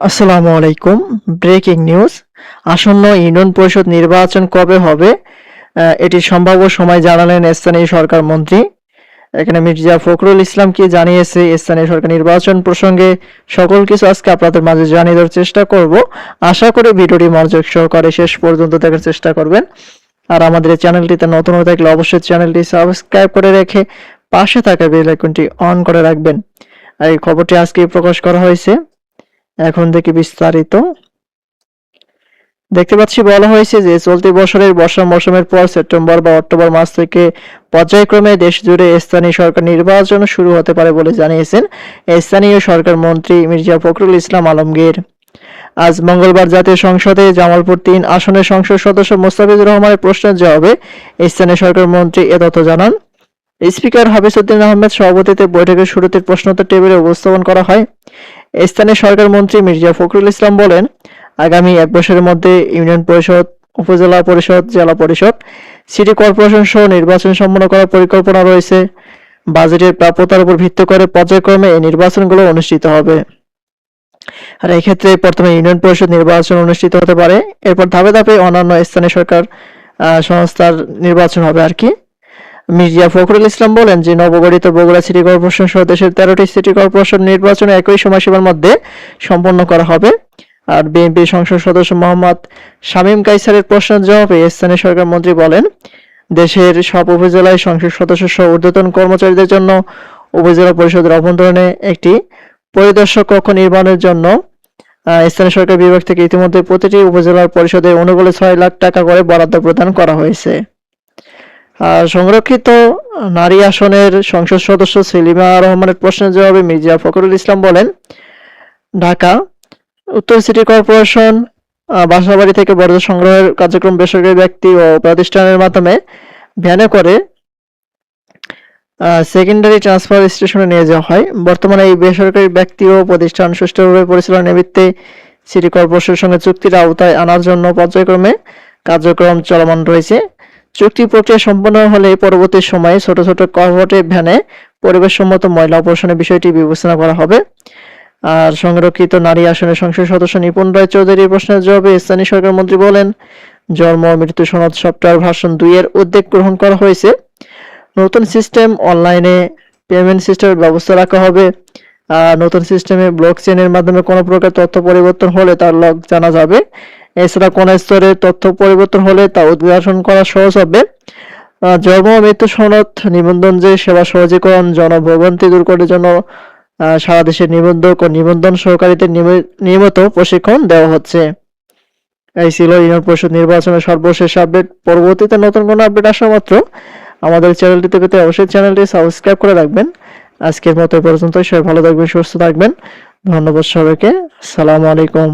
আসসালামু আলাইকুম। Breaking news. আসন্ন ইউনিয়ন পরিষদ নির্বাচন কবে হবে এটি সম্ভাব্য সময় জানালেন স্থানীয় সরকার মন্ত্রী। এখানে মির্জা ফখরুল ইসলাম কি জানিয়েছে স্থানীয় সরকার নির্বাচন প্রসঙ্গে সকল কিছু আজকে আপনাদের মাঝে জানিয়ে দেওয়ার চেষ্টা করব। আশা করি ভিডিওটি মনোযোগ সহকারে শেষ পর্যন্ত দেখার চেষ্টা করবেন। আর আমাদের এই চ্যানেলটিতে নতুন হয়ে থাকলে অবশ্যই চ্যানেলটি সাবস্ক্রাইব করে রেখে পাশে থাকা বেল আইকনটি অন করে রাখবেন। আর এই খবরটি আজকে প্রকাশ করা হয়েছে। এখন দেখি বিস্তারিত। দেখতে পাচ্ছি বলা হয়েছে যে চলতি বছরের বর্ষা মৌসুমের পর সেপ্টেম্বর বা অক্টোবর মাস থেকে পর্যায়ক্রমে দেশ জুড়ে স্থানীয় সরকার নির্বাচন শুরু হতে পারে বলে জানিয়েছেন স্থানীয় সরকার মন্ত্রী মির্জা ফখরুল ইসলাম আলমগীর। আজ মঙ্গলবার জাতীয় সংসদে জামালপুর ৩ আসনের সংসদ সদস্য মোস্তাফিজুর রহমানের প্রশ্নের জবাবে স্থানীয় সরকার মন্ত্রী এ তথ্য জানান। স্পিকার হাফিজউদ্দিন আহমেদ সভাপতিত্বে বৈঠকের শুরুতে প্রশ্নোত্তর টেবিলে উপস্থাপন করা হয়। স্থানীয় সরকার মন্ত্রী মির্জা ফখরুল ইসলাম বলেন, আগামী ১ বছরের মধ্যে ইউনিয়ন পরিষদ, উপজেলা পরিষদ, জেলা পরিষদ, সিটি কর্পোরেশন সহ নির্বাচন সম্পন্ন করার পরিকল্পনা রয়েছে। বাজেটের প্রাপ্যতার উপর ভিত্তি করে পর্যায়ক্রমে এই নির্বাচনগুলো অনুষ্ঠিত হবে। আর এই ক্ষেত্রে প্রথমে ইউনিয়ন পরিষদ নির্বাচন অনুষ্ঠিত হতে পারে, এরপর ধাপে ধাপে অন্যান্য স্থানীয় সরকার সংস্থার নির্বাচন হবে আর কি। মির্জা ফখরুল ইসলাম বলেন যে নবগঠিত বগুড়া সিটি কর্পোরেশন সহ দেশের 13টি সিটি কর্পোরেশন নির্বাচন একই সময়সীমার মধ্যে সম্পন্ন করা হবে। আর বিএনপি সংসদ সদস্য মোহাম্মদ শামীম কায়সারের প্রশ্নের জবাবে স্থানীয় সরকার মন্ত্রী বলেন, দেশের সব উপজেলায় সংসদ সদস্য সহ ঊর্ধ্বতন কর্মচারীদের জন্য উপজেলা পরিষদের অভ্যন্তরণে একটি পরিদর্শক কক্ষ নির্মাণের জন্য স্থানীয় সরকার বিভাগ থেকে ইতিমধ্যে প্রতিটি উপজেলার পরিষদে অনুকূলে 6 লাখ টাকা করে বরাদ্দ প্রদান করা হয়েছে। সংরক্ষিত নারী আসনের সংসদ সদস্য সেলিমা রহমানের প্রশ্নের জবাবে মির্জা ফখরুল ইসলাম বলেন, ঢাকা উত্তর সিটি কর্পোরেশন বাসাবাড়ি থেকে বর্জ্য সংগ্রহের কার্যক্রম বেসরকারি ব্যক্তি ও প্রতিষ্ঠানের মাধ্যমে ভ্যানে করে সেকেন্ডারি ট্রান্সফার স্টেশনে নিয়ে যাওয়া হয়। বর্তমানে এই বেসরকারি ব্যক্তি ও প্রতিষ্ঠান সুষ্ঠুভাবে পরিচালনা নিমিত্তে সিটি কর্পোরেশনের সঙ্গে চুক্তির আওতায় আনার জন্য পর্যায়ক্রমে কার্যক্রম চলমান রয়েছে। চুক্তি প্রক্রিয়া সম্পন্ন হলে পরবর্তী সময়ে ছোট ছোট কভার্টে ভ্যানে পরিবেশসম্মত ময়লা অপসারণের বিষয়টি বিবেচনা করা হবে। আর সংরক্ষিত নারী আসনের সংসদ সদস্য নিপুণ রায় চৌধুরীর প্রশ্নের জবাবে স্থানীয় সরকার মন্ত্রী বলেন, জন্ম মৃত্যু সনদ সফটওয়্যার ভার্সন 2 এর উদ্যোগ গ্রহণ করা হয়েছে। নতুন সিস্টেম অনলাইনে পেমেন্ট সিস্টেমের ব্যবস্থা রাখা হবে। নতুন সিস্টেমে ব্লক চেইনের মাধ্যমে কোনো প্রকার তথ্য পরিবর্তন হলে তার লগ জানা যাবে। এছাড়া কোন স্তরে তথ্য পরিবর্তন হলে তা উদ্ঘাটন করা সহজ হবে। জন্ম মৃত্যু সনদ নিবন্ধন যে সেবা সহজীকরণ, জনভোগান্তি দূর করার জন্য সারা দেশের নিবন্ধক ও নিবন্ধন সহকারীদের নিয়মিত প্রশিক্ষণ দেওয়া হচ্ছে। এই ছিল ইউনিয়ন পরিষদ নির্বাচনের সর্বশেষ আপডেট। পরবর্তীতে নতুন কোনো আপডেট আসা মাত্র আমাদের চ্যানেলটিতে পেতে অবশ্যই চ্যানেলটি সাবস্ক্রাইব করে রাখবেন। আজকের মতো পর্যন্ত সবাই ভালো থাকবেন, সুস্থ থাকবেন। ধন্যবাদ সবাইকে। আসসালামু আলাইকুম।